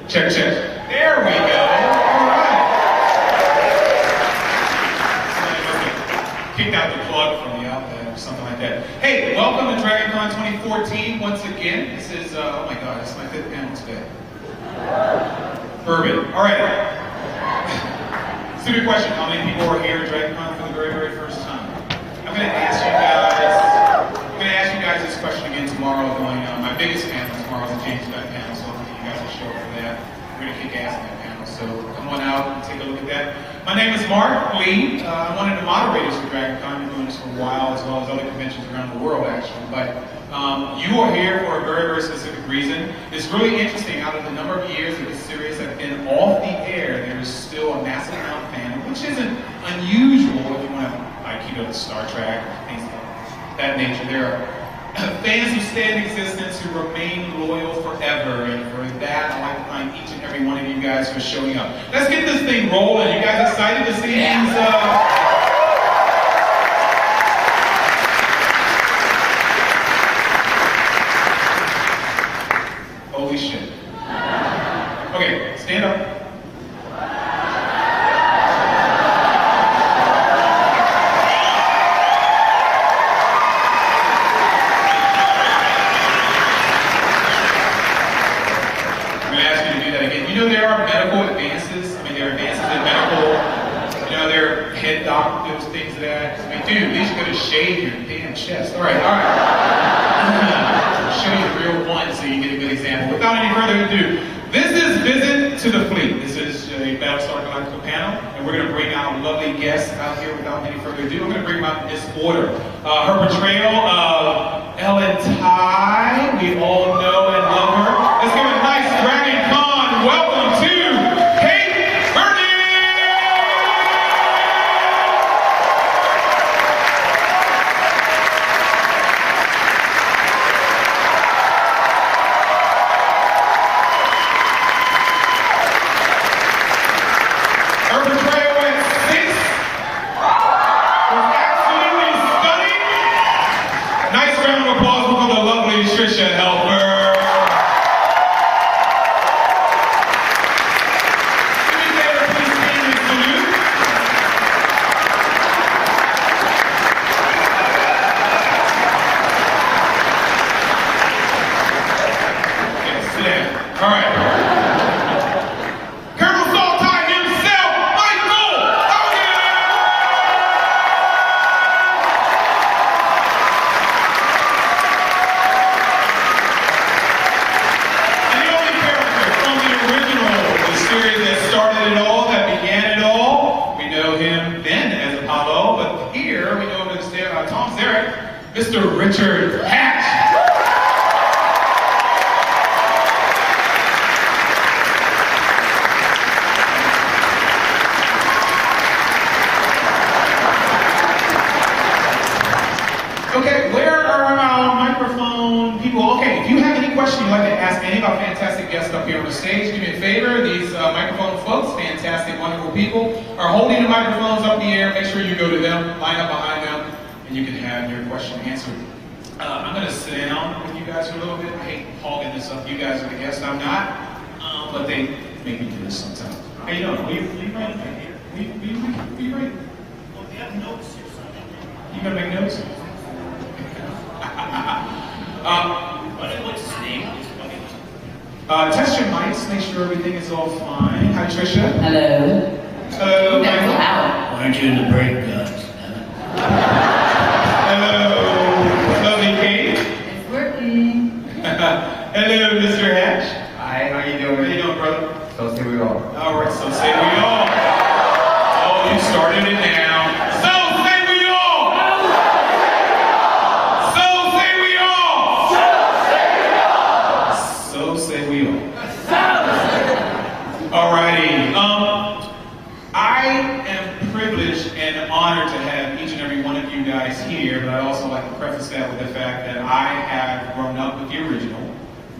Check, check. There we go. All right. Somebody must have kicked out the plug from the outlet or something like that. Hey, welcome to DragonCon 2014 once again. This is, oh my God, this is my 5th panel today. Bourbon. All right. Stupid question. How many people are here at DragonCon for the very, very first time? I'm going to ask you guys this question again tomorrow going on. My biggest panel tomorrow is the James Gunn panel, so hopefully you guys will show up for that. We're going to kick ass in that panel, so come on out and take a look at that. My name is Mark Lee. I'm one of the moderators for DragonCon. I've been doing this for a while, as well as other conventions around the world, actually. But you are here for a very, very specific reason. It's really interesting. Out of the number of years that this series has been off the air, there is still a massive amount of fandom, which isn't unusual if you want to like keep up with Star Trek, things of that nature. There are fans who stay in existence who remain loyal forever, and for that, I'd like to thank each and every one of you guys for showing up. Let's get this thing rolling. You guys excited to see these? Holy shit. Okay, stand up. Doctors, things of that. I mean, dude, these are going to shave your damn chest. All right. I'll show you the real one so you get a good example. Without any further ado, this is Visit to the Fleet. This is a Battlestar Galactica panel, and we're going to bring out lovely guests out here without any further ado. I'm going to bring them out in this order. Her portrayal of Ellen Ty, we all know and love her. Let's give a nice DragonCon welcome to Vernon. Tricia, Helfer. Do me a favor, please stand and salute. Okay, sit down. All right. Colonel Saltine himself, Michael Hogan. Series that started it all, that began it all. We know him then as Apollo, but here we know him as Tom Zarek, Mr. Richard Hatch. Okay, where are our microphone people? Okay, if you have any question you'd like to ask any of our fantastic guests up here on the stage, do me a favor. These microphone folks, fantastic, wonderful people, are holding the microphones up in the air. Make sure you go to them, line up behind them, and you can have your question answered. I'm going to sit down with you guys for a little bit. I hate hogging this up. You guys are the guests. I'm not, but they make me do this sometimes. How you doing? Will you write right here? Will you write? Well, we have notes here, so I think you going to make notes? What's his name? Test your mics, make sure everything is all fine. Hi, Tricia. Hello. Hello. That was loud. Why aren't you in the break, guys? Hello, lovely Kate. It's working. Hello, Mr. Hatch. Hi, how you doing? How you doing, brother? So say we all. All right, so say we all. Oh, you started it now. So say we all. So say we all. So say we all. Alrighty. I am privileged and honored to have each and every one of you guys here, but I'd also like to preface that with the fact that I have grown up with the original.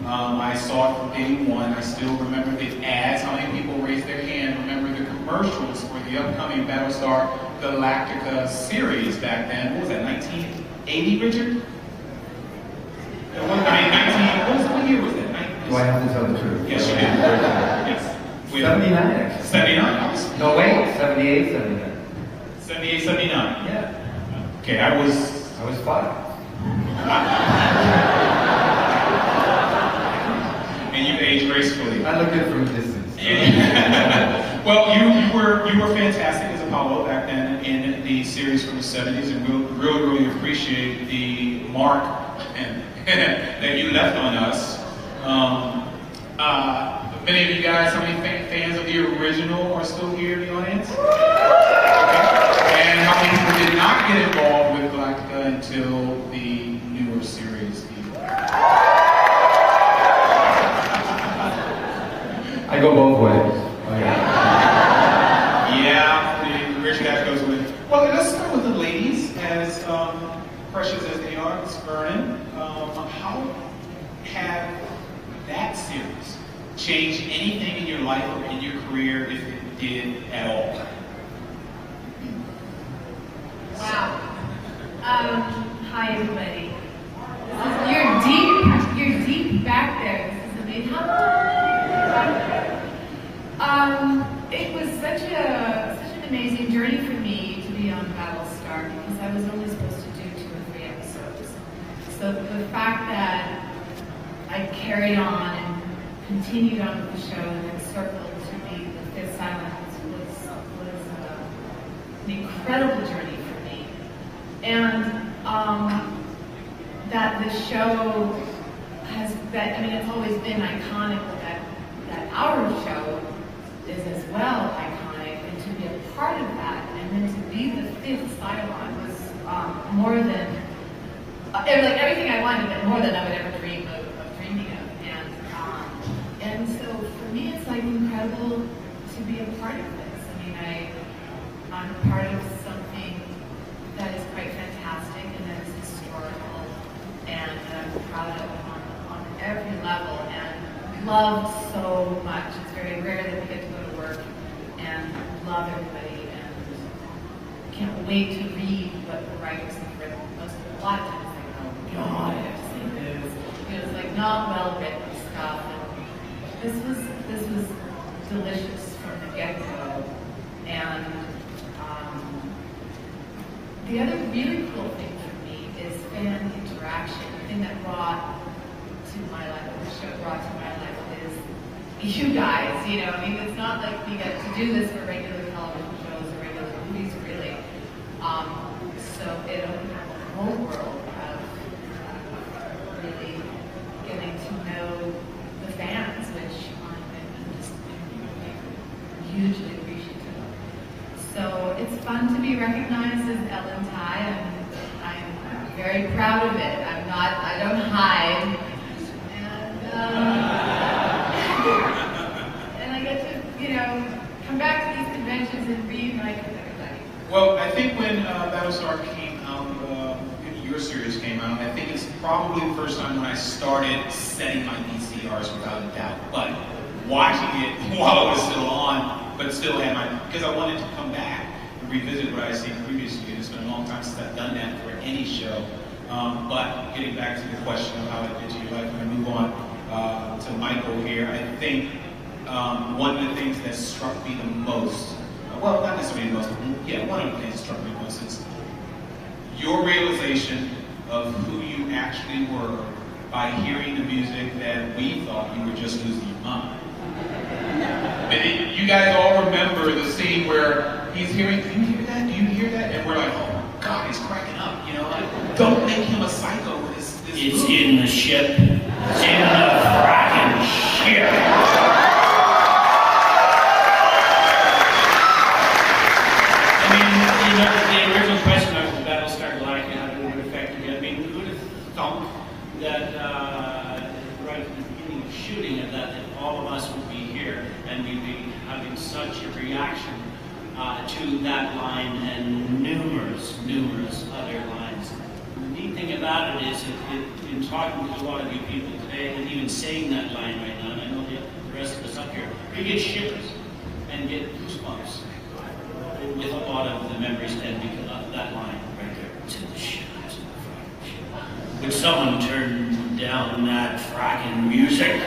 I saw it from day one. I still remember the ads. How many people raised their hand remember the commercials for the upcoming Battlestar Galactica series back then? What was that, 1980, Richard? What year was that? Do I have to tell the truth? Yes, you did. Wait, 79, actually. 79? I was No, wait, 78, 79. 78, 79. Yeah. Okay, I was... I was 5. And you aged gracefully. I look good from a distance. Well, you were fantastic as Apollo back then in the series from the 70s, and we really appreciate the mark that you left on us. Many of you guys, how many fans of the original are still here in the audience? Okay. And how many people did not get involved with Galactica until the newer series? I go both ways. Oh, yeah. Yeah, the rich guy goes with it. Well, let's start with the ladies, as precious as they are. It's Vernon. How have that series changed anything in your life or in your career, if it did at all? Wow. Hi everybody. You're deep back there. This is amazing. It was such an amazing journey for me to be on Battlestar, because I was only supposed to do 2 or 3 episodes. So the fact that I carried on and continued on with the show and then circled to be the 5th Silence was an incredible journey for me. And that the show has, it's always been iconic, that our show is as well iconic, and to be a part of that, and then to be the 5th Cylon was more than, like everything I wanted, but more than I would ever dream of dreaming of. And so for me, it's like incredible to be a part of this. I'm part of something that is quite fantastic and that is historical, and that I'm proud of on every level and loved so much. It's very rare that we get to go to work and love everybody, and can't wait to read what the writers have written. A lot of times I go, oh God, I have to say this. It's like not well written stuff. And this was delicious from the get-go. And the other really cool thing for me is fan interaction. The thing that brought to my life, the show brought to my life, is you guys. It's not like we get to do this for regular television shows or regular movies, really. So it opened up a whole world of really getting to know the fans, which I'm just hugely appreciative of. So it's fun to be recognized as Ellen Ty, and I'm very proud of it. I don't hide. And I get to, come back to these conventions and reunite with everybody. Well, I think when Battlestar came out, your series came out, I think it's probably the first time when I started setting my VCRs without a doubt. But watching it while it was still on, but still had because I wanted to come back and revisit what I seen previously. It's been a long time since I've done that for any show. But getting back to the question of how it did to your life, when I move on to Michael here, I think one of the things that struck me the most, well, not necessarily the most, yeah, one of the things that struck me the most is your realization of who you actually were by hearing the music that we thought you were just losing your mind. And you guys all remember the scene where he's hearing, do you hear that? Do you hear that? And we're like, oh my God, he's cracking up, like, don't make him a psycho with this It's movie. in the ship. It's in the fracking ship. The original question of Battlestar Galactica, how did it affect you? Who would have thought that right at the beginning of shooting it, that all of us would be here and we'd be having such a reaction to that line and numerous other lines. The neat thing about it is that in talking to a lot of you people today, and even saying that line right now, and I know the rest of us up here, we get shivers and get goosebumps with a lot of the memories and that line right there. It's in the ship, it's in the fracking ship. Would someone turn down that fracking music?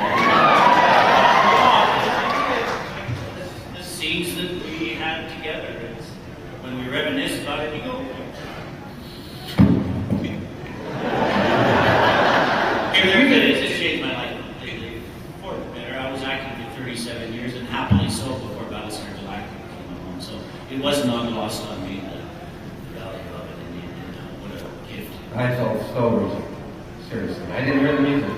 37 years, and happily so before Battlestar Galactica came along. So it was not lost on me, the value of it, and what a gift. I felt so seriously. I didn't hear the music.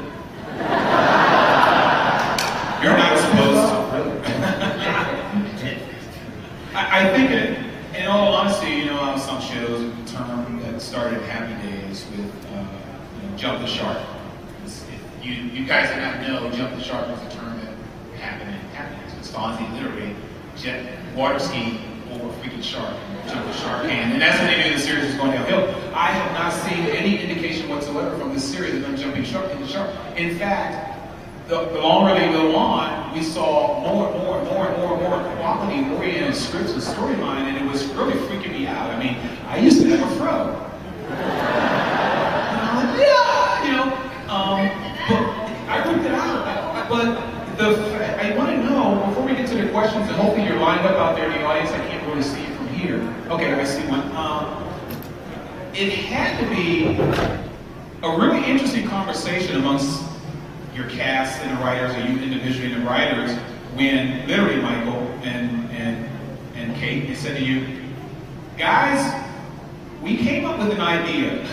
You're not supposed to. Really? I think in all honesty, you know, on some shows, a term that started Happy Days with jump the shark. You guys did not know jump the shark was a term that happened in Happy Days. It's Fonzie literally water skiing over a freaking shark, jump the shark, and that's when they knew the series was going downhill. I have not seen any indication whatsoever from this series of them jumping shark in the shark. In fact, the longer they go on, we saw more quality-oriented scripts and storyline, and it was really freaking me out. I mean, I used to have a fro. And I'm like, yeah, you know. But I ripped it out. I want to know, before we get to the questions, and hopefully you're lined up out there in the audience, I can't really see it from here. Okay, I see one. It had to be a really interesting conversation amongst your cast and the writers, or you individually and the writers, when literally Michael and Kate, they said to you, guys, we came up with an idea.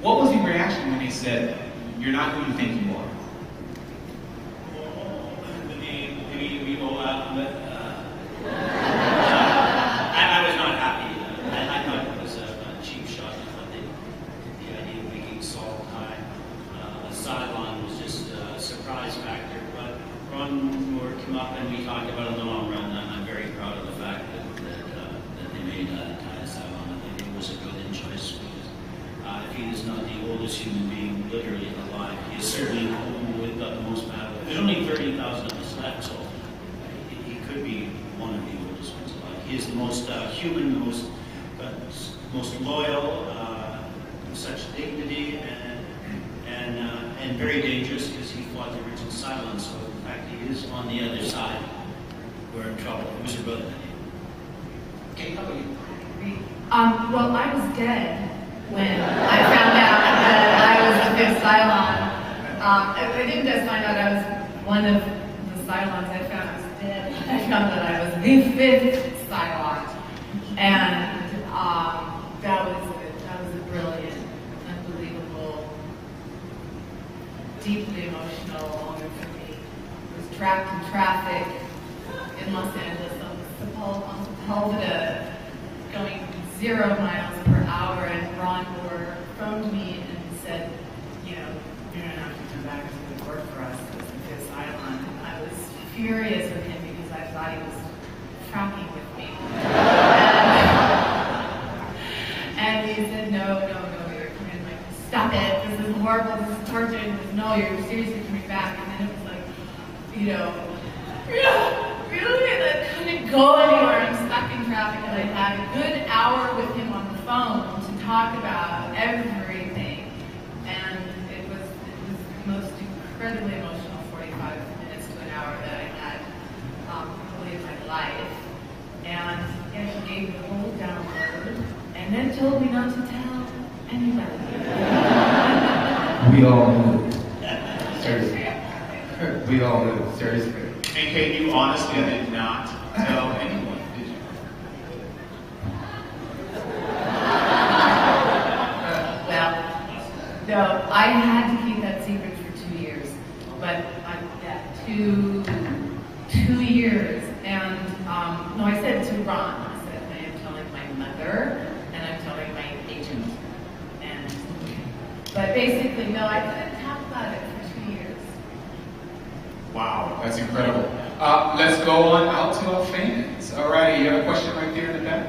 What was the reaction when they said, you're not who you think you are? We go out, but I was not happy. I thought it was a cheap shot. I thought the idea of making Saul high. Cylon was just a surprise factor, but Ron Moore came up and we talked about it in the long run. I'm very proud of the fact that they made Cylon. I think it was a brilliant choice because if he is not the oldest human being literally alive, he is certainly the one with the most power. There's only 30,000 of us left, so he could be one of the oldest ones alive. He is the most human, the most loyal, such dignity, and very dangerous because he fought the original Cylon. So in fact, he is on the other side. We're in trouble. It was your brother. Okay, how about you? Well, I was dead when I found out that I was the fifth Cylon. I didn't just find out I was one of the Cylons. I found I was dead. I found that I was the fifth Cylon, and that was a brilliant, unbelievable, deeply emotional moment for me. I was trapped in traffic in Los Angeles on Sepulveda, going 0 miles per hour, and Ron Moore phoned me and said, you know, you're going to have to come back and work for us as the fifth Cylon. And I was furious with him because I thought he was tracking with me. And he said, no, you're coming. Like, stop it, this is horrible, this is torture. He said, no, you're seriously coming back. And then it was like, you know, really, I couldn't go anywhere. I'm stuck in traffic, and I had a good hour with him on the phone to talk about everything. And it was the most incredibly emotional 45 minutes to an hour that I had probably in my life. And he gave me the whole download, and then told me not to tell anybody. We all knew. Seriously. We all knew. Seriously. And Kate, you honestly did not tell anyone, did you? Well, no, I had to keep that secret for 2 years. But two years. And no, I said to Ron, I said, I am telling my mother, and I'm telling my agent. But basically, no, I couldn't talk about it for 2 years. Wow, that's incredible. Let's go on out to our fans. All right, you have a question right there in the back?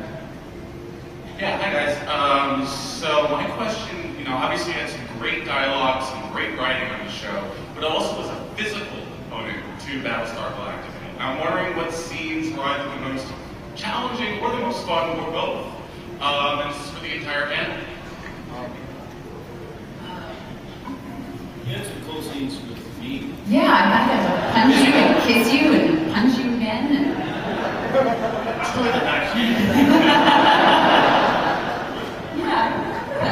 Yeah, hi guys. So my question, obviously you had some great dialogue, some great writing on the show, but it also was a physical component to Battlestar Galactica. I'm wondering what scenes were either the most challenging or the most fun, or both. And this is for the entire panel. You had some cool scenes with me. Yeah, I got to punch you and kiss you and punch you again. Yeah, I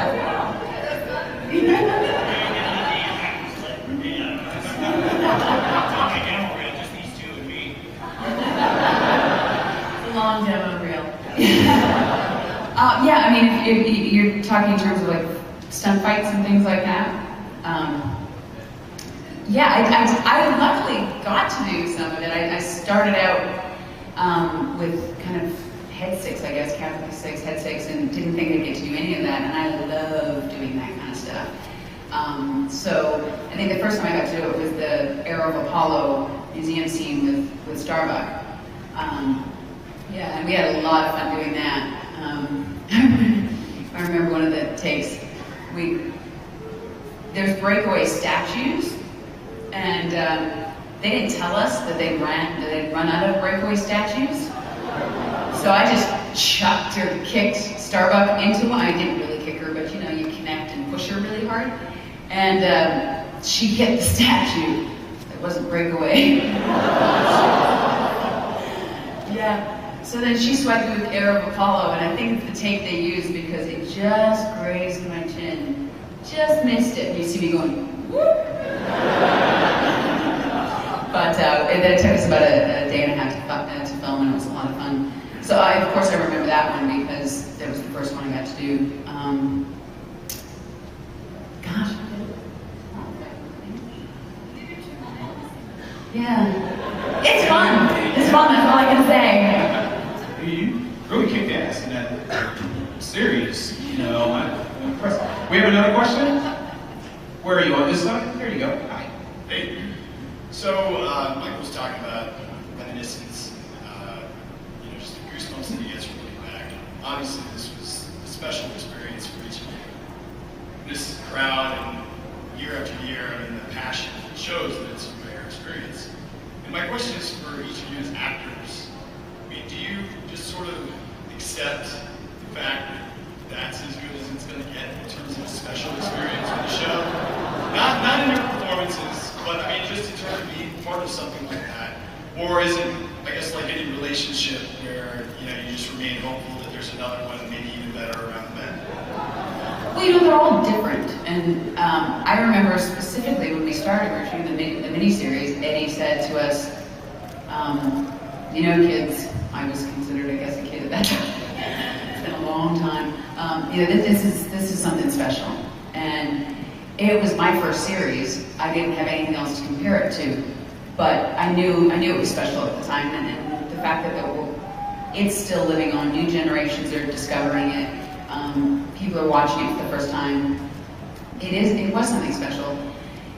remember that. Yeah, I mean, if you're talking in terms of like stunt fights and things like that. Yeah, I luckily got to do some of it. I started out with kind of head six, I guess, capital six, head six, and didn't think I'd get to do any of that, and I love doing that kind of stuff. So I think the first time I got to do it was the Arrow of Apollo museum scene with Starbuck. Yeah, and we had a lot of fun doing that. I remember one of the takes, there's breakaway statues, and they didn't tell us that they'd run out of breakaway statues. So I just chucked or kicked Starbuck into one. I didn't really kick her, but you know, you connect and push her really hard. And she hit the statue. It wasn't breakaway. Yeah. So then she swiped me with Arrow of Apollo, and I think it's the tape they used because it just grazed my chin. Just missed it. And you see me going, whoop. But it took us about a day and a half to film, and it was a lot of fun. So of course I remember that one because that was the first one I got to do. Gosh. Yeah. It's fun. It's fun, that's all I can say. You really kicked ass in that series. You know, I'm impressed. We have another question? Where are you, on this side? There you go. Hi. Hey. So, Michael was talking about reminiscence, you know, just the goosebumps that he gets from looking back. Obviously, this was a special experience for each of you. This crowd, and year after year, I mean, the passion shows that it's a rare experience. And my question is for each of you as actors. I mean, do you just sort of accept the fact that that's as good as it's going to get in terms of a special experience for the show? Not in your performances, but I mean, just in terms of being part of something like that. Or is it, I guess, like any relationship where, you know, you just remain hopeful that there's another one, maybe even better around the bend? Well, you know, they're all different. And I remember specifically when we started, we were shooting the miniseries, Eddie said to us, you know, kids, I was considered, I guess, a kid at that time. It's been a long time. You know, this is something special. And it was my first series. I didn't have anything else to compare it to, but I knew it was special at the time, and the fact that it's still living on. New generations are discovering it. People are watching it for the first time. It was something special.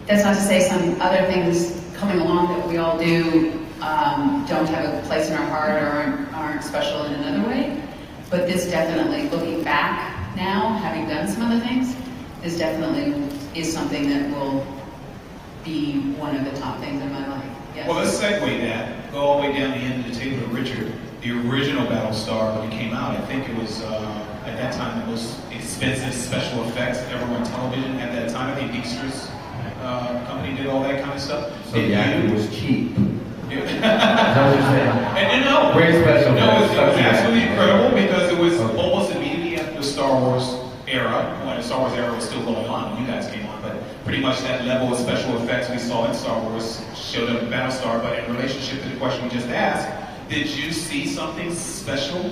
That's not to say some other things coming along that we all do don't have a place in our heart or aren't special in another way. But this definitely, looking back now, having done some other things, this definitely is something that will be one of the top things in my life. Yes. Well, let's segue that. Go all the way down the end of the table to Richard. The original Battlestar, when it came out, I think it was, at that time, the most expensive special effects ever on television at that time. I think Extras company did all that kind of stuff. So the acting was cheap. And Very special. No, it was absolutely incredible because it was almost immediately after the Star Wars era, when the Star Wars era was still going on when you guys came on, but pretty much that level of special effects we saw in Star Wars showed up in Battlestar. But in relationship to the question we just asked, did you see something special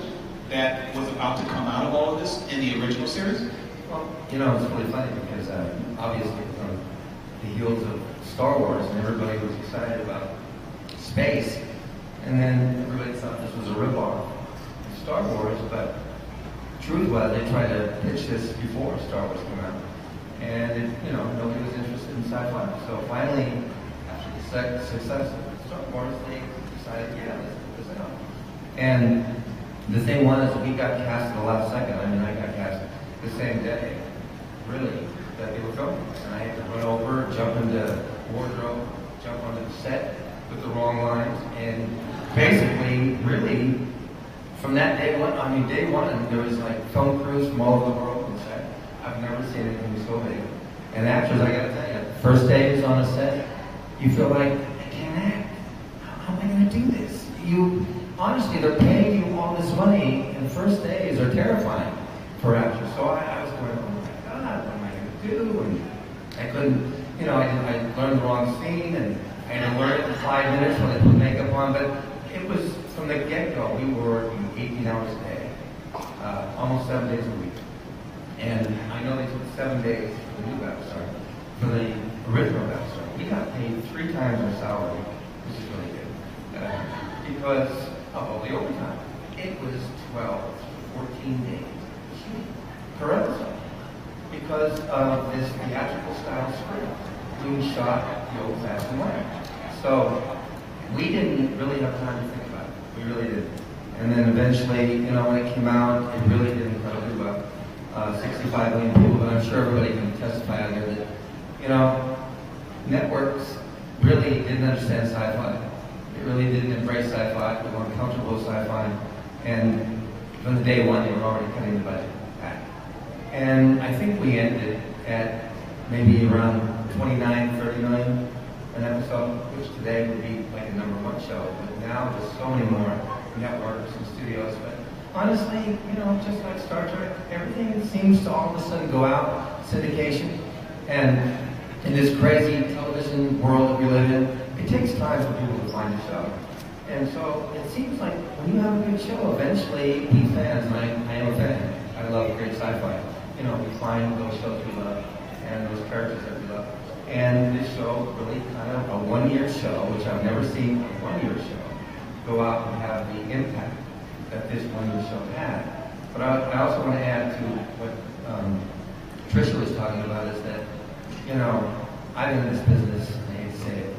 that was about to come out of all of this in the original series? Well, you know, it's really funny because obviously from the heels of Star Wars and everybody was excited about space, and then everybody thought this was a ripoff of Star Wars, but truth was they tried to pitch this before Star Wars came out, and you know, nobody was interested in sci-fi. So finally, after the success of Star Wars, they decided, yeah, let's put this out. And the thing was, we got cast at the last second. I mean, I got cast the same day, really, that they were filming. And I had to run over, jump into wardrobe, jump onto the set with the wrong lines, and basically, really, from that day one, I mean, day one, there was like film crews from all over the world on set. I've never seen anything so big. And actors, I gotta tell you, first days on a set, you feel like, I can't act. How am I gonna do this? Honestly, they're paying you all this money, and first days are terrifying for actors. So I was going, oh my God, what am I gonna do? And I couldn't, you know, I learned the wrong scene, and I had to learn it in 5 minutes when I put makeup on, but it was, from the get-go, we were working 18 hours a day. almost 7 days a week. And I know they took 7 days for the new Battlestar. For the original Battlestar, we got paid 3 times our salary, which is really good. Because of all the overtime. It was 12, 14 days per episode. Because of this theatrical style script being shot the old-fashioned way. So we didn't really have time to think about it. We really didn't. And then eventually, you know, when it came out, it really did incredibly well. 65 million people, but I'm sure everybody can testify out here that, you know, networks really didn't understand sci-fi. They really didn't embrace sci-fi. They weren't comfortable with sci-fi. And from the day one, they were already cutting the budget back. And I think we ended at maybe around 29, 30 million an episode, which today would be like a #1 show. But now there's so many more networks and studios. But honestly, you know, just like Star Trek, everything seems to all of a sudden go out, syndication. And in this crazy television world that we live in, it takes time for people to find a show. And so it seems like when you have a good show, eventually we fans, and I am a fan, I love great sci-fi. You know, we find those shows we love and those characters that we love. And this show really kind of a one-year show, which I've never seen a one-year show go out and have the impact that this one-year show had. But I also want to add to what Tricia was talking about is that, you know, I've been in this business, I hate to say it,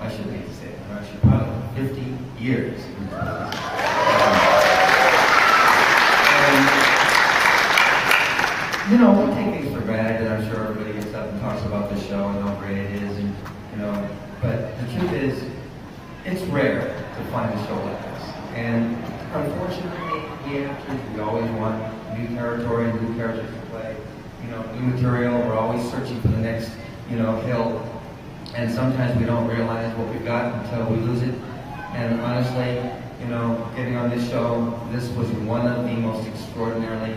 I shouldn't hate to say it, I'm actually proud of it, 50 years in this business. You know, we take things for granted, and I'm sure everybody gets up and talks about this show and how great it is, and you know, but the truth is, it's rare to find a show like this. And unfortunately, we actors, we always want new territory, new characters to play, you know, new material. We're always searching for the next, you know, hill, and sometimes we don't realize what we've got until we lose it. And honestly, you know, getting on this show, this was one of the most extraordinarily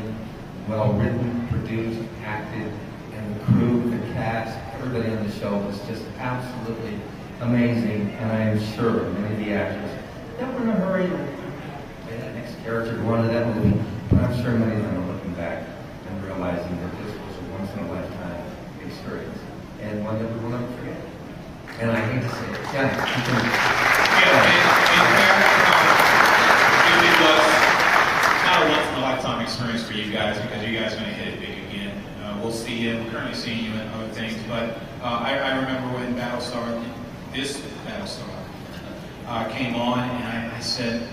well-written, produced, acted, and the crew, the cast, everybody on the show was just absolutely amazing. And I am sure many of the actors that were in a hurry to play that next character to one of that movie, but I'm sure many of them are looking back and realizing that this was a once-in-a-lifetime experience, and one that we will never forget. And I hate to say it. It was not a once-in-a-lifetime experience for you guys, because you guys are going to hit it big again. We'll see you. We're currently seeing you in other things, but I remember when Battlestar, this Battlestar, came on, and I said,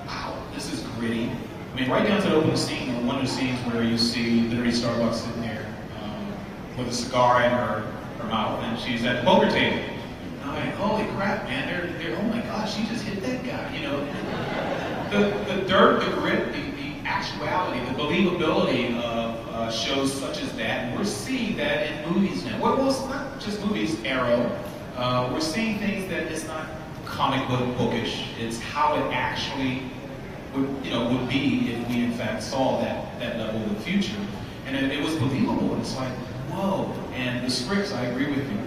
wow, this is gritty. I mean, right down to the opening scene, or one of the scenes where you see literally Starbucks sitting there with a cigar in her mouth, and she's at the poker table. And I'm like, holy crap, man, they're oh my gosh, she just hit that guy, you know. The dirt, the grit, the actuality, the believability of shows such as that, and we're seeing that in movies now. Well, it's not just movies, Arrow. We're seeing things that it's not comic book bookish. It's how it actually would be if we in fact saw that level of the future. And it was believable. It's like, whoa. And the scripts, I agree with you,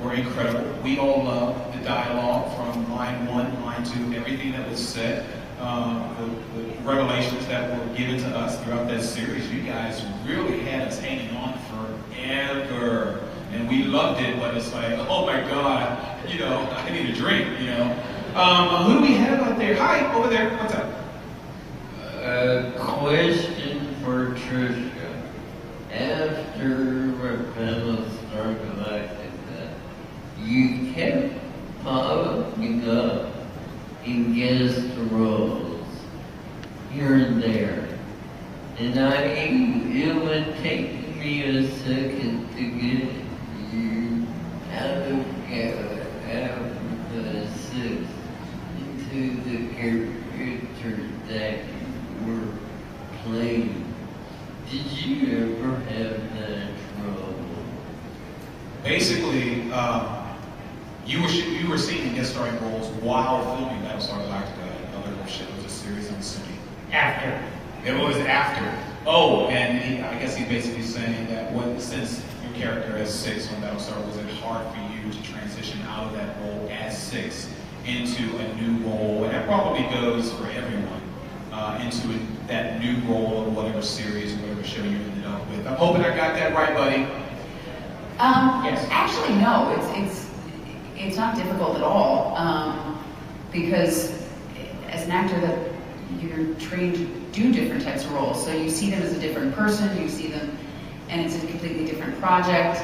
were incredible. We all loved the dialogue from line 1, line 2, everything that was said. The revelations that were given to us throughout that series. You guys really had us hanging on forever. And we loved it, but it's like, oh my God, you know, I need a drink, you know. Who do we have out there? Hi, over there, what's up? Question for Tricia. After Battlestar Galactica, you kept popping up in guest roles here and there. And it would take me a second to get you out of the 6 into the character that you were playing. Did you ever have that trouble? Basically, you were seeing guest starring roles while filming Battlestar Galactica and other shit. It was a series on Sony. After. It was after. Oh, and I guess he's basically saying that since your character as 6 on Battlestar, was it hard for you to transition out of that role as 6 into a new role? And that probably goes for everyone. into that new role of whatever series or whatever show you ended up with? I'm hoping I got that right, buddy. Yes. Actually, no. It's not difficult at all, because as an actor, that you're trained to do different types of roles. So you see them as a different person. You see them, and it's a completely different project.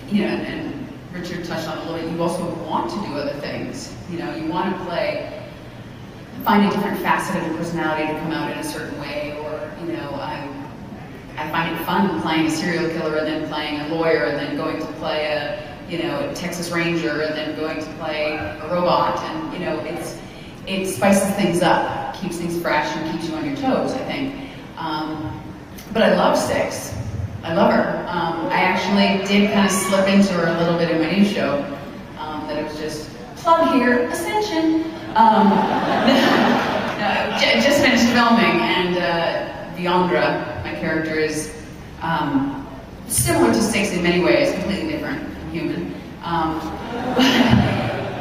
You know, and Richard touched on it a little bit. You also want to do other things. You know, you want to find a different facet of your personality to come out in a certain way, or you know, I find it fun playing a serial killer and then playing a lawyer and then going to play a Texas Ranger and then going to play a robot, and you know, it spices things up, keeps things fresh, and keeps you on your toes, I think. But I love Six. I love her. I actually did kind of slip into her a little bit in my new show. That it was just plug here, Ascension. Just finished filming, and Viandra, my character, is similar to Six in many ways, completely different human.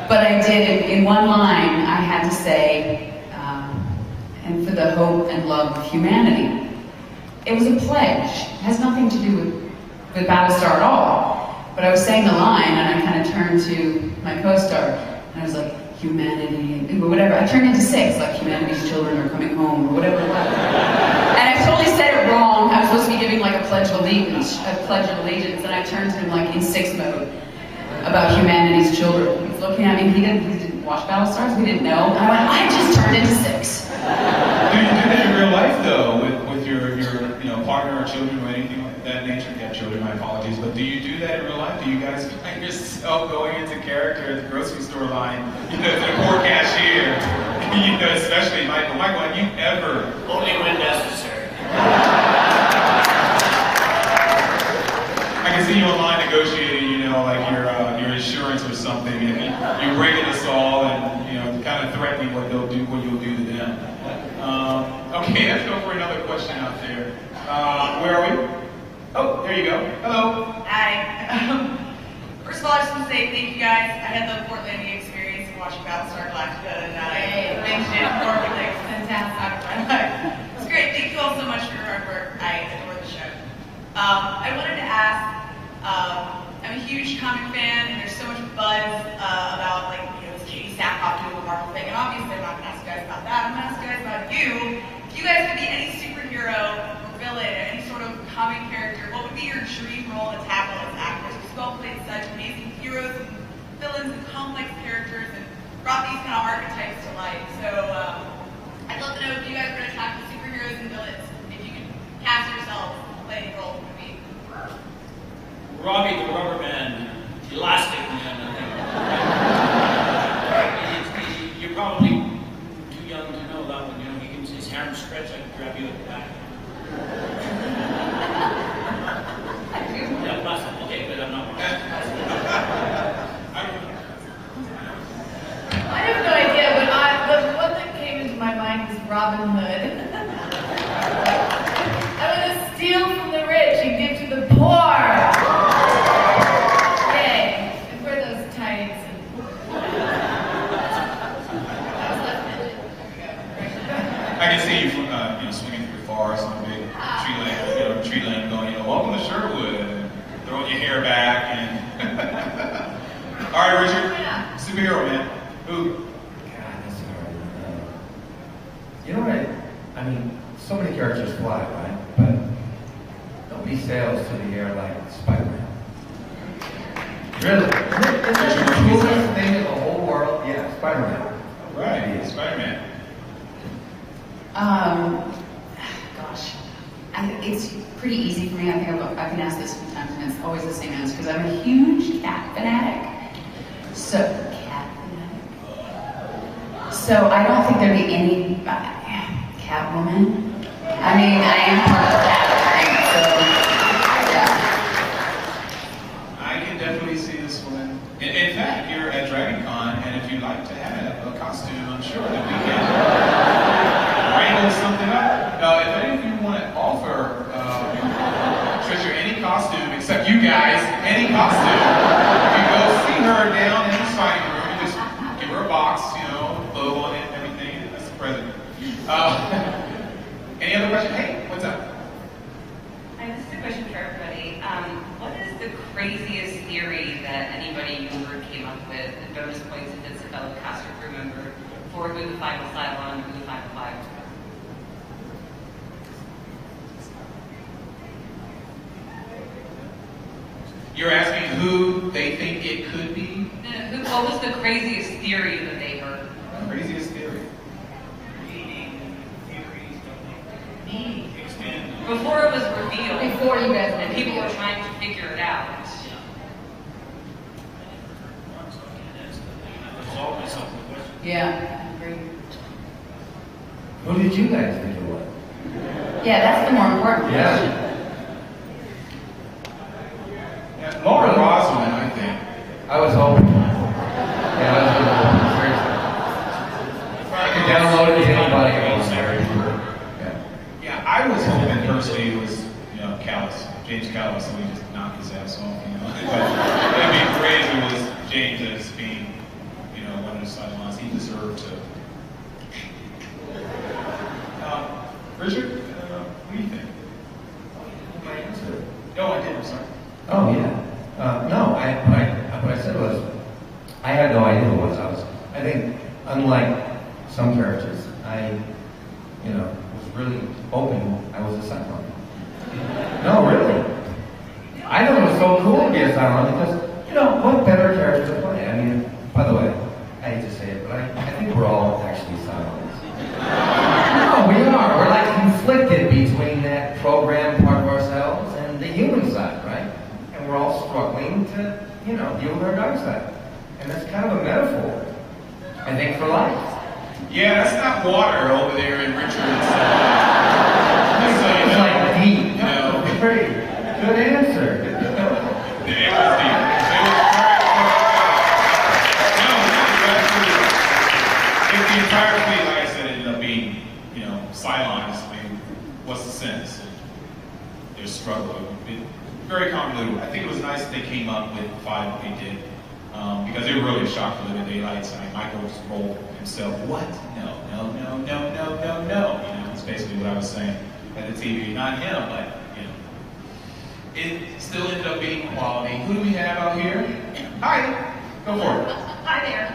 But I did, in one line, I had to say, and for the hope and love of humanity. It was a pledge. It has nothing to do with Battlestar at all. But I was saying the line, and I kind of turned to my co-star, and I was like, humanity, or whatever. I turned into Six, like humanity's children are coming home, or whatever it was. And I totally said it wrong. I was supposed to be giving like a pledge of allegiance, and I turned to him like in Six mode about humanity's children. He was looking at me. He didn't watch Battlestar, so he didn't know. And I went, I just turned into Six. Do you do that in real life though, with your partner or children or anything like that nature? Yeah, children, my apologies. But do you do that in real life? Do you guys find yourself going into character at the grocery store line, to the poor cashier, especially Michael? Michael, have you ever? Only when necessary. I can see you online negotiating, like your insurance or something, and you're bringing us all, and kind of threatening what you'll do to them. Okay, let's go for another question out there. Where are we? Oh, there you go. Hello. Hi. First of all, I just want to say thank you guys. I had the Portlandia experience of watching Battlestar Galactica, and I binged it perfectly. It was fantastic out of my life. It's great. Thank you all so much for your hard work. I adore the show. I wanted to ask, I'm a huge comic fan, and there's so much buzz about, is Katie Sackhoff doing the Marvel thing? And obviously, I'm not going to ask you guys about that. I'm going to ask you guys about you. If you guys could be any superhero or villain, any sort of comic character, what would be your dream role to tackle as actors? You've all played such amazing heroes and villains and complex characters and brought these kind of archetypes to life. So I'd love to know if you guys were going to tackle superheroes and villains, if you could cast yourselves to play any role it would be. Robbie the Rubber Man, Elastic Man, I think. You're probably too young to know that one. His arms stretch, I can grab you at the back. Yeah, plus, okay, but I'm not. I have no idea, but the one that came into my mind was Robin Hood. I'm gonna steal from the rich and give to the poor. Yay! And wear those tights. I can see you swinging through the forest on a big tree limb, going, welcome to Sherwood, and throwing your hair back, and all right, Richard, superhero, man. Who? God, that's hard. You know what? I mean, so many characters fly, right? But nobody sails through the air like Spider-Man. Really? Isn't that the coolest thing in the whole world? Yeah, Spider-Man. Right, Spider-Man. Gosh, it's pretty easy for me. I think I've been asked this a few times, and it's always the same answer because I'm a huge cat fanatic. So I don't think there'd be any Catwoman. I mean, I am part of that, so yeah. I can definitely see this one. In fact, you're at DragonCon, and if you'd like to have a costume, I'm sure that we can wrangle something up. If any of you want to offer Tricia any costume, except you guys, any costume, you go see her down in the signing room, you just give her a box, photo on it, everything, and that's the present. bonus points if it's a fellow cast or crew member for who the final Cylon, who the final five. You're asking who they think it could be? What was the craziest theory that they heard? Craziest theory. Before it was revealed. Before you guys and people were trying to figure it out. Yeah, I agree. Who did you guys think it was? Yeah, that's the more important question. Yeah, Laura Rosalind, I think. I was hoping. Yeah, I was really hoping. Seriously. I could download it to anybody else. Yeah, I was hoping personally it was, James Callis, and we just knocked his ass off, But it'd be great if it was James as being, one of the Cylons. He deserved to. Richard, what do you think? My answer. Oh, I did. I'm sorry. Oh yeah. No, what I said was, I had no idea what it was. I think, unlike some characters, I, was really hoping I was a Cylon. No, really. I thought it was so cool to be a Cylon because, what better character to play? I mean, by the way, I hate to say it, but I think we're all actually Cylons. No, we are. We're like conflicted between that program part of ourselves and the human side, right? And we're all struggling to, deal with our dark side. And that's kind of a metaphor, I think, for life. Yeah, that's not water over there in Richard's. It's like deep. No. Great. Good answer. It was deep. It was very if the entire fleet, like I said, ended up being, Cylons, I mean, what's the sense? Their struggle. It would be very convoluted. I think it was nice that they came up with 5 that they did. Because they were really a shock to living daylights. I mean, Michael just rolled himself, what? No. That's basically what I was saying at the TV. Not him, but, it still ended up being quality. Who do we have out here? Hi, go for it. Hi there.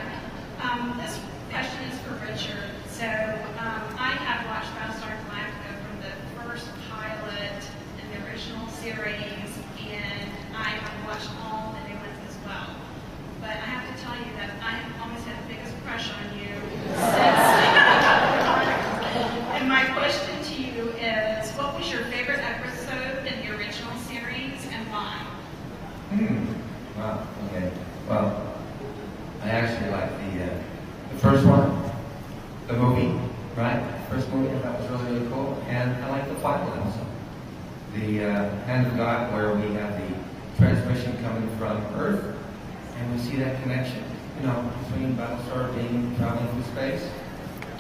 This question is for Richard. So, I have watched Battlestar Galactica from the first pilot in the original series, and I have watched all the new ones as well. But I have to tell you that I have always had the biggest crush on you since. And my question to you is, what was your favorite episode in the original series and why? Wow, okay. Well, I actually like the first one, the movie, right? The first movie, I thought was really, really cool. And I like the final episode. The Hand of God, where we have the transmission coming from Earth. And we see that connection, between Battlestar being traveling through space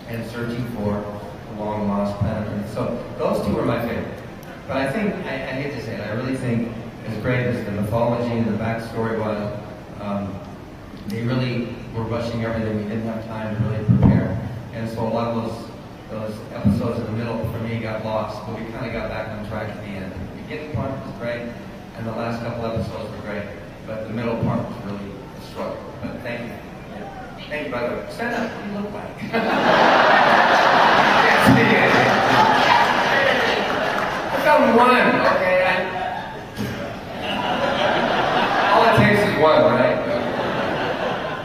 and searching for a long lost planet. And so those two are my favorite. But I think, I hate to say it, I really think as great as the mythology and the backstory was, they really were rushing everything. We didn't have time to really prepare. And so a lot of those episodes in the middle for me got lost, but we kind of got back on track at the end. The beginning part was great, and the last couple episodes were great. But the middle part was really a struggle. But thank you. Thank you, by the way. Stand up. What do you look like? I found one, okay? All it takes is one, right?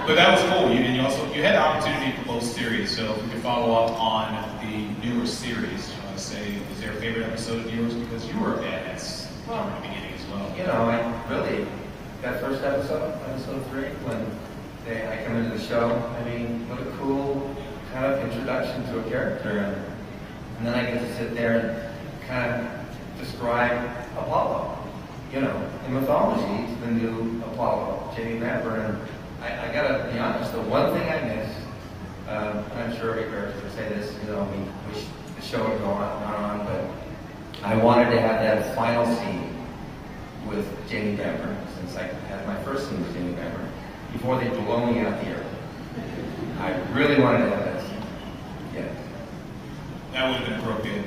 But that was cool. You had the opportunity for both series. So if we could follow up on the newer series, I want to say, is there a favorite episode of yours? Because you were a badass from the beginning as well. That first episode 3, when I come into the show, I mean, what a cool kind of introduction to a character. And then I get to sit there and kind of describe Apollo, in mythology, the new Apollo, Jamie Rapper. And I gotta be honest, the one thing I missed, I'm sure every character would say this, we wish the show would go on and on, but I wanted to have that final scene with Jamie Rapper, since I had my first scene with Jamie Rapper, before they blow me out the air. I really wanted to have that scene. Yeah. That would have been appropriate.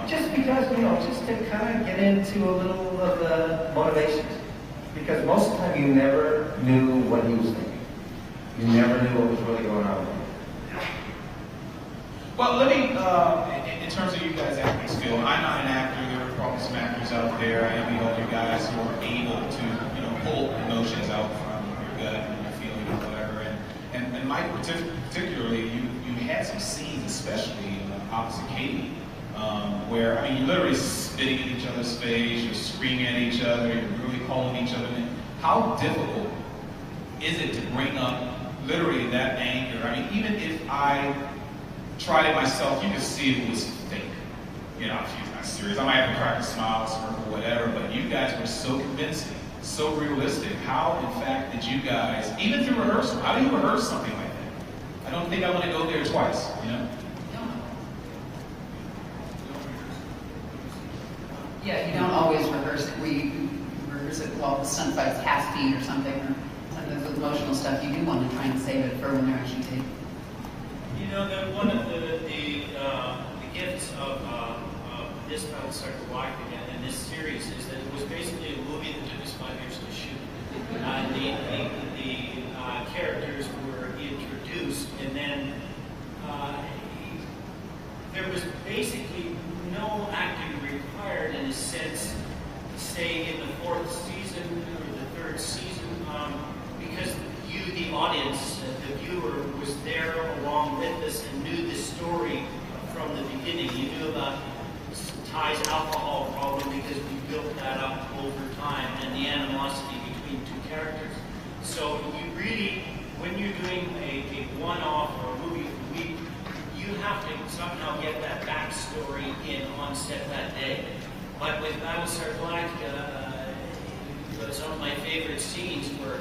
Just because, just to kind of get into a little of the motivations. Because most of the time you never knew what he was thinking. You never knew what was really going on. Well, let me, in terms of you guys acting skill, I'm not an actor. There are probably some actors out there. I envy all you guys who are able to, pull emotions out from your gut and your feeling or whatever. And Mike, particularly, you had some scenes, especially opposite Katie, where, I mean, you're literally spitting in each other's face, you're screaming at each other, you're really calling each other in. How difficult is it to bring up literally that anger? I mean, even if I tried it myself, you could see it was fake. She's not serious. I might have to crack a smile, smirk, or whatever, but you guys were so convincing, so realistic. How, in fact, did you guys, even through rehearsal, how do you rehearse something like that? I don't think I want to go there twice, Yeah, you don't always rehearse it. We rehearse it while the sun fights half speed or something, or sometimes with emotional stuff. You do want to try and save it for when they're actually taking. One of the gifts of this Battlestar Galactica and this series is that it was basically a movie that took us 5 years to shoot. The characters were introduced, and then there was basically no acting required in a sense, say in the 4th season or the 3rd season, because you, the audience, the viewer, was there along with us and knew the story from the beginning. You knew about Ty's alcohol problem because we built that up over time, and the animosity between two characters. So you really, when you're doing a one-off or a movie of the week, you have to somehow get that backstory in on set that day. But with Battlestar Galactica, some of my favorite scenes were,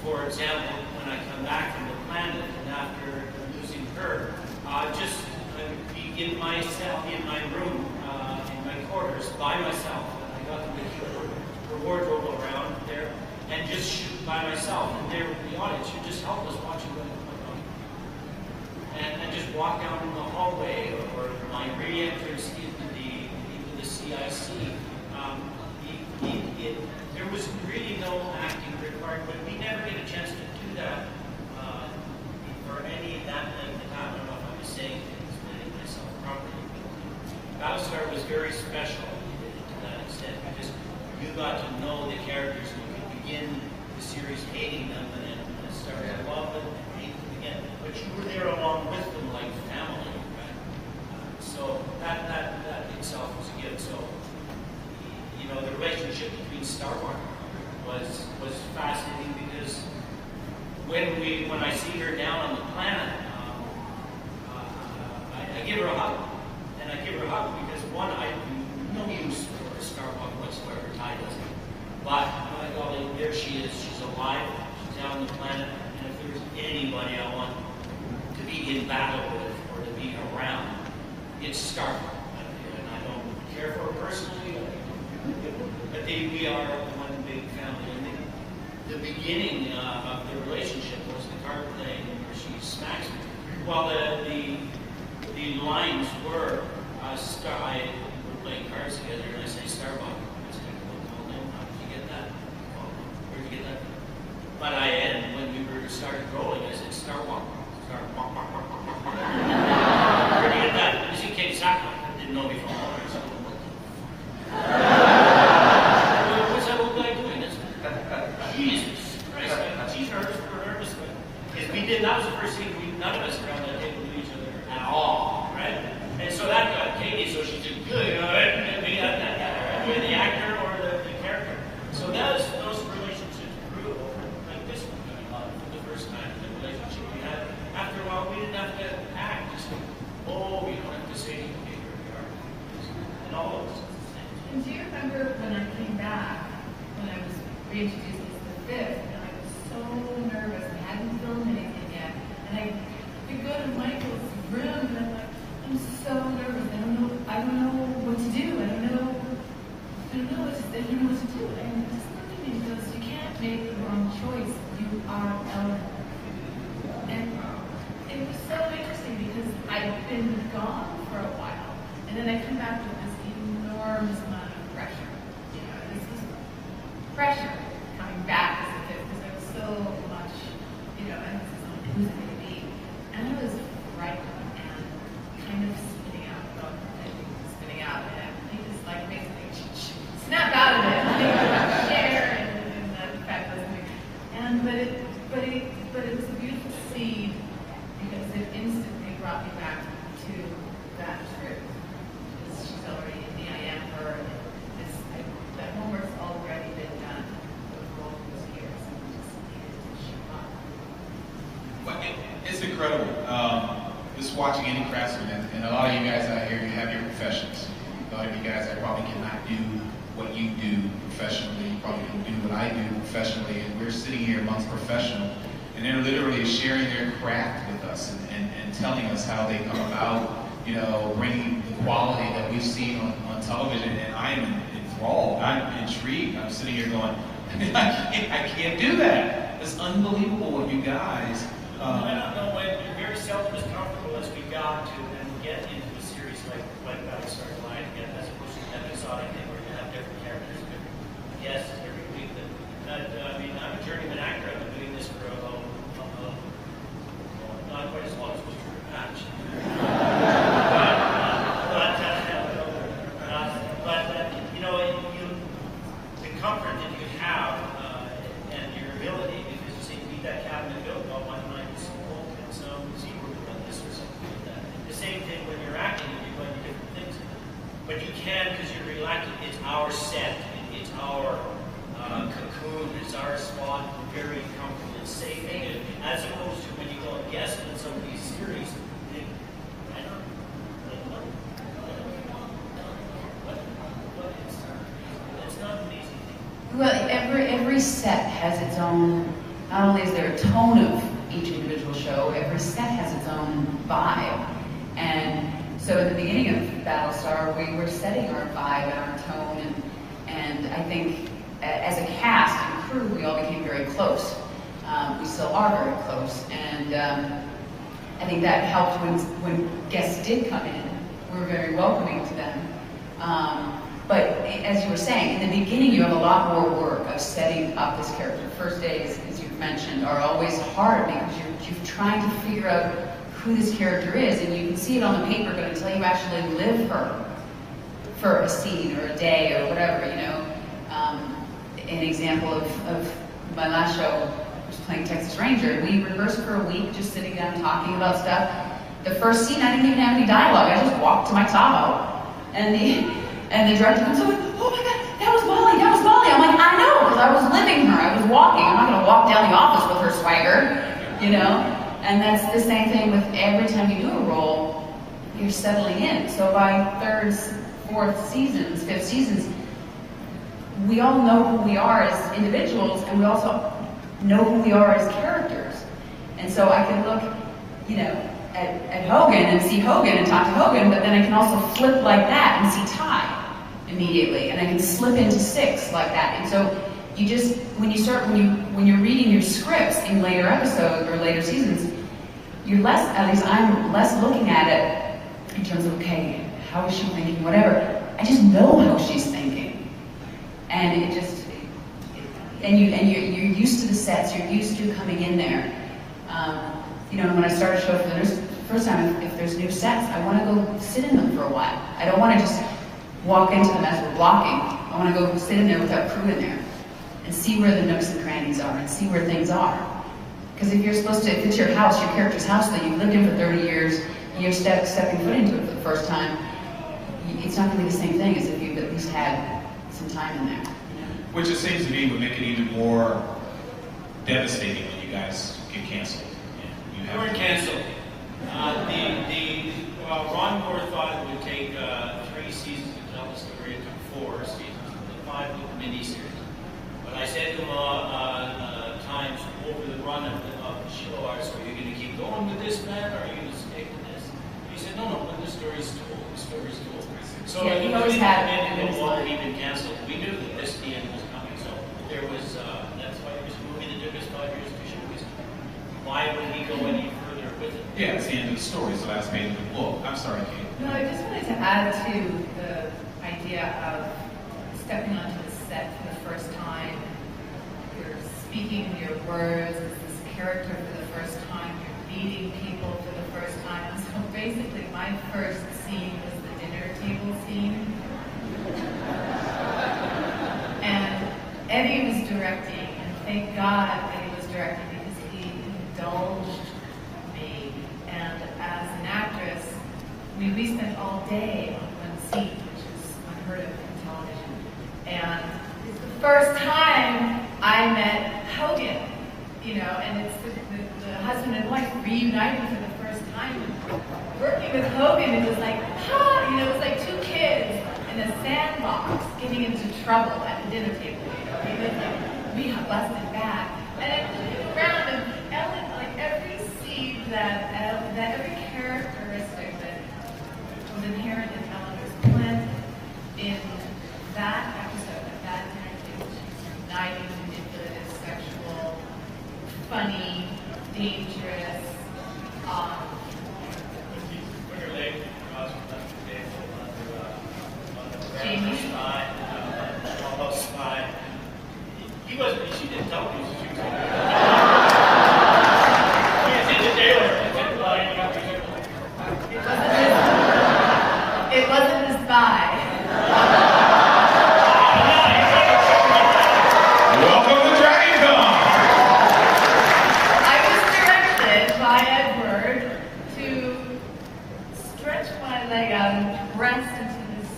for example, when I come back from the planet and after losing her, just be in my cell, in my room, in my quarters, by myself. I got to make her wardrobe around there and just shoot by myself. And there with the audience, you're just helpless watching what on. And just walk down in the hallway, or my re-entrance into the CIC. There was really no acting required, but we never get a chance to do that for any of that length of time. I don't know if I'm saying myself properly. Battlestar was very special to that extent because you got to know the characters. You could begin the series hating them and then start to love them and hate them again. But you were there along with them like family, right? So that itself was a gift. So the relationship between Starbuck was fascinating because when I see her down on the planet, I give her a hug. And I give her a hug because one, I have no use for Starbuck whatsoever, Ty doesn't. But my golly, there she is. She's alive. She's down on the planet. And if there's anybody I want to be in battle with or to be around, it's Starbuck. And I don't care for her personally. But we are one big family. And the beginning of the relationship was the card playing where she smacks me. Well, the lines were, we're playing cards together, and I say Starbuck. I said, well, how did you get that? Well, where did you get that? But when we started rolling, I said Starbuck. Starbuck. Where did you get that? You see, Kate Sackler didn't know me from home. I said, what the fuck? What's that old guy doing? Jesus Christ, she's nervous, we're nervous. That was the first thing none of us around that table knew each other at all, right? And so that got Katie, so she did good, either the actor or the character. So those relationships grew over, like this one coming on for the first time, the relationship we had. After a while, we didn't have to act, just we don't have to say anything, okay, here we are. And all of us. And do you remember when I came back, when I was reintroduced as the fifth, and I was so nervous, I hadn't filmed anything yet, and I could go to Michael's room, and I'm like, I'm so nervous, I don't know what to do, I don't know what to do, and just looking at me, he goes, you can't make the wrong choice, you are Ellen. And it was so interesting because I'd been gone for a while, and then I come back with this enormous amount of pressure. This was pressure coming back as a kid because there was so much, and emphasis on who's it going to be. And I was frightened and kind of spinning out, and he just like basically snap out of it. Share and the fact was, but it was a beautiful seed because it instantly brought me back to that truth. Because she's already in me, I am her. That homework's already been done over all those years. And I just needed to show up. Well, it's incredible. Just watching any craftsman, and a lot of you guys out here, you have your professions. A lot of you guys that probably cannot do what you do professionally, you probably can do what I do professionally, and we're sitting here amongst professionals, and they're literally sharing their craft with us and telling us how they come about, you know, bringing the quality that we've seen on television, and I am enthralled, I'm intrigued, I'm sitting here going, I can't do that. It's unbelievable what you guys. I don't know when you're very seldom as comfortable as we got to then get into a series like Battlestar Galactica, as opposed to an episodic thing where you have different characters, different guests every week. I mean, I'm a journeyman actor. I've been doing this for not quite as long as Mr. Patch. You know, the comfort that you have and your ability, because you say you need that cabinet built, well, why don't I do some old and some zebra and this or something like that. The same thing when you're acting, you're going to different things. But you can, because you're reacting, it's our set, it's our cocoon, it's our spot, very comfortable and safe in it, as opposed to when you go and guest in some of these series, it's not an easy thing. Well, every set has its own, not only is there a tone of each individual show, every set has its own vibe. And so at the beginning of Battlestar, we were setting our vibe and our tone, and I think as a cast and crew, we all became very close. We still are very close, and I think that helped when guests did come in. We were very welcoming to them. But as you were saying, in the beginning you have a lot more work of setting up this character. First days, as you've mentioned, are always hard because you're trying to figure out who this character is, and you can see it on the paper, but until you actually live her for a scene or a day or whatever, you know. An example of my last show, I was playing Texas Ranger. We rehearsed for a week, just sitting down talking about stuff. The first scene, I didn't even have any dialogue. I just walked to my Tahoe, and the director comes over, oh my God, that was Molly. I'm like, I know, because I was living her. I was walking. I'm not going to walk down the office with her swagger, you know? And that's the same thing with every time you do a role, you're settling in. So by third, fourth seasons, fifth seasons, we all know who we are as individuals, and we also know who we are as characters. And so I can look, you know, at Hogan and see Hogan and talk to Hogan, but then I can also flip like that and see Ty immediately, and I can slip into Six like that. And so you just, when you're reading your scripts in later episodes or later seasons, you're less, at least I'm less looking at it in terms of, okay, how is she thinking, whatever. I just know how she's thinking. And it just, and you're used to the sets, you're used to coming in there. You know, when I start a show for the first time, if there's new sets, I want to go sit in them for a while. I don't want to just walk into them as we're blocking. I want to go sit in there with our crew in there and see where the nooks and crannies are and see where things are. Because if if it's your house, your character's house that you've lived in for 30 years, and you're stepping foot into it for the first time, it's not going to be the same thing as if you've at least had some time in there. You know? Which it seems to me would make it even more devastating when you guys get canceled. We weren't canceled. Ron Moore thought it would take 3 seasons to tell the story. It took 4 seasons, the 5-book miniseries. But I said to him times over the run of the show, so are you going to keep going with this man, or are you going to stick with this? He said, no, when the story's told, the story's told. So yeah, he always had it. Well, we've been canceled. We knew that the end was coming, so there was. That's why there was a movie that took us 5 years to shoot. Why would he go any further with it? Yeah, it's the end of the story, so that's made of the book. I'm sorry, Kate. No, I just wanted to add to the idea of stepping onto the set for the first time. You're speaking your words as this character for the first time, you're meeting people for the first time. And so basically my first scene was the dinner table scene. And Eddie was directing, and thank God Eddie was directing because he indulged me. And as an actress, we spent all day on one scene, which is unheard of in television. And it's the first time I met Hogan, you know, and it's the husband and wife reuniting for the first time. And working with Hogan, it was like, you know, it was like two kids in a sandbox getting into trouble at the dinner table. You know, it was like, we busted back. And I looked around, and Ellen, like every scene that every characteristic that was inherent in Ellen was planted in that episode, at that dinner table. She's uniting, manipulative, sexual, funny, dangerous. Put her leg across the table on the Jamie. spot, almost spot. He wasn't. She didn't tell me she was. It's in the jailer. It's in the line. It wasn't a spy. Welcome to DragonCon! I was directed by Edward to stretch my leg out and press into this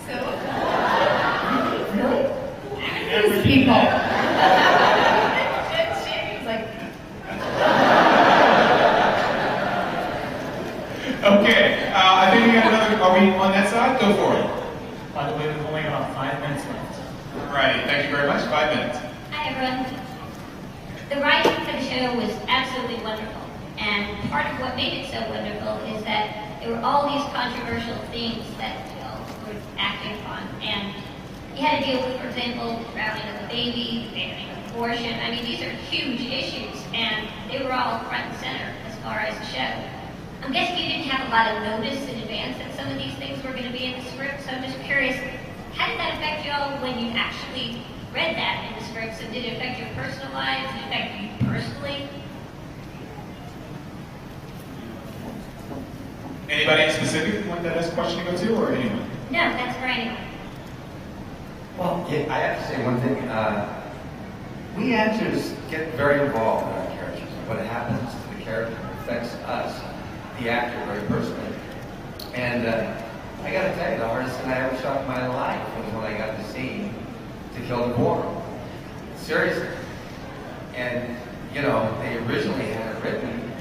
silk. Really? These people. And Jamie was like, Okay, I think we got another. Are we on that side? Go for it. By the way, we've only got 5 minutes left. All right, thank you very much. 5 minutes. Hi everyone. The writing for the show was absolutely wonderful. And part of what made it so wonderful is that there were all these controversial themes that you all were acting upon. And you had to deal with, for example, the drowning of the baby, the banning of abortion. I mean, these are huge issues, and they were all front and center as far as the show. I'm guessing you didn't have a lot of notice in advance that some of these things were going to be in the script, so I'm just curious, how did that affect you all when you actually read that in the script? So did it affect your personal lives? Did it affect you personally? Anybody in specific you want that as a question to go to, or anyone? No, that's for anyone. Well, yeah, I have to say one thing. We actors get very involved in our characters. What happens to the character affects us, the actor, very personally. And I got to tell you, the hardest thing I ever shot in my life was when I got the scene to kill the quorum. Seriously. And, you know, they originally had it written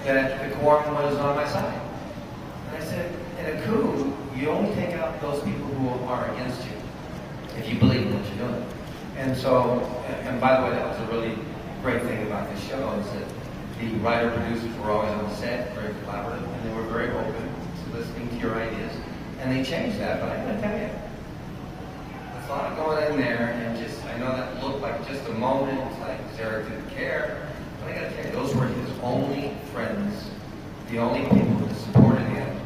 that the quorum was on my side. And I said, in a coup, you only take out those people who are against you, if you believe in what you're doing. And so, and by the way, that was a really great thing about this show, is that the writer-producers were always on the set, very collaborative, and they were very open to listening to your ideas. And they changed that, but I'm going to tell you, there's a lot going in there, and just, I know that looked like just a moment, it's like Sarah didn't care, but I got to tell you, those were his only friends, the only people that supported him,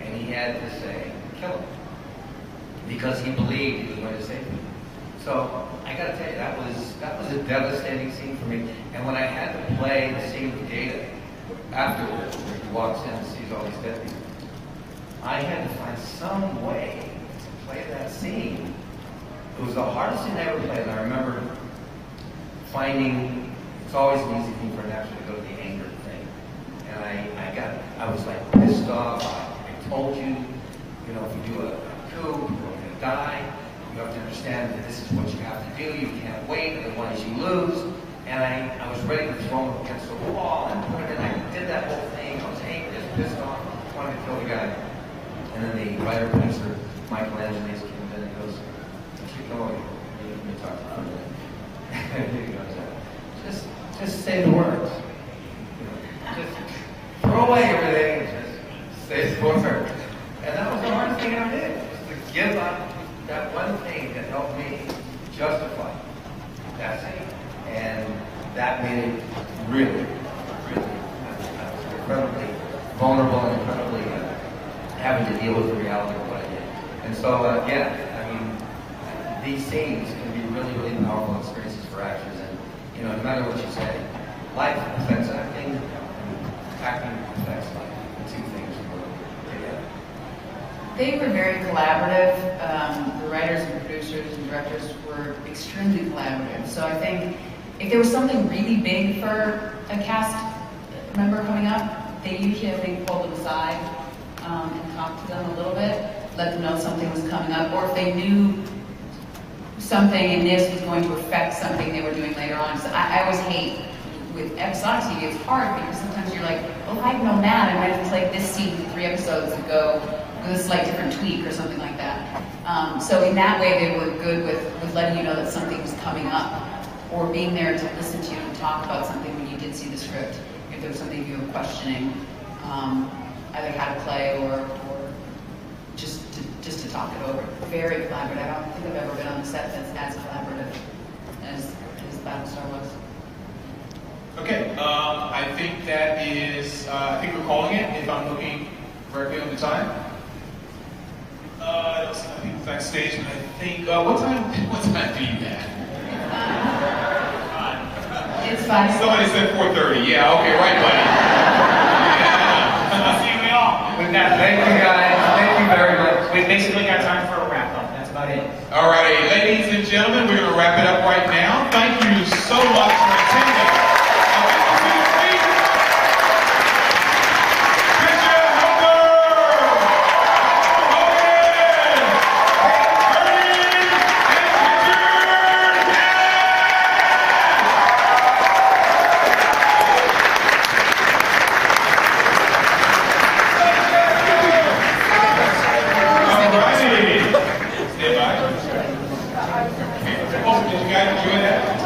and he had to say, kill him, because he believed he was going to save him. So I got to tell you, that was a devastating scene for me. And when I had to play the scene with Gata afterwards, where he walks in and sees all these dead people, I had to find some way to play that scene. It was the hardest scene I ever played. And I remember finding, it's always an easy thing for an actor to go to the anger thing. And I was like pissed off. I told you, you know, if you do a coup, people are going to die. You have to understand that this is what you have to do. You can't wait, otherwise you lose. And I was ready to throw him against the wall and put him in. I did that whole thing. I was angry, just pissed off, wanted to kill the guy. And then the writer-producer, Michael Angeles, came in and goes, keep going. Let me talk to you for a minute. And he goes, just say the words. You know, just throw away everything and just say the words. And that was the hardest thing I did, was to give up that one thing that helped me justify that scene. And that made it really, I was incredibly vulnerable and incredibly having to deal with the reality of what I did. And so, yeah, I mean, these scenes can be really, really powerful experiences for actors. And, you know, no matter what you say, life affects acting, and acting affects life. The two things work together. They were very collaborative. The writers and producers and directors were extremely collaborative. So I think if there was something really big for a cast member coming up, they usually, I think, pulled them aside and talked to them a little bit, let them know something was coming up, or if they knew something in this was going to affect something they were doing later on. So I always hate with episodic TV, it's hard because sometimes you're like, well, if I'd known that, I might have played this scene 3 episodes ago with a slight different tweak or something like that. So in that way, they were good with letting you know that something was coming up, or being there to listen to you and talk about something when you did see the script, if there was something you were questioning, either how to play or just to talk it over. Very collaborative. I don't think I've ever been on a set that's as collaborative as Battlestar was. Okay, I think that is, I think we're calling it, if I'm looking correctly on the time. I don't see my people backstage, but I think, what time do you have? It's 5. Somebody said 4:30. Yeah, okay, right, buddy. I'll see you all. With that, Thank you guys. Thank you very much. we basically got time for a wrap up. That's about it. All righty, ladies and gentlemen, we're going to wrap it up right now. Thank you so much for attending. Tricia, Helfer, Hogan, Vernon, Stand by. Oh, did you guys enjoy that?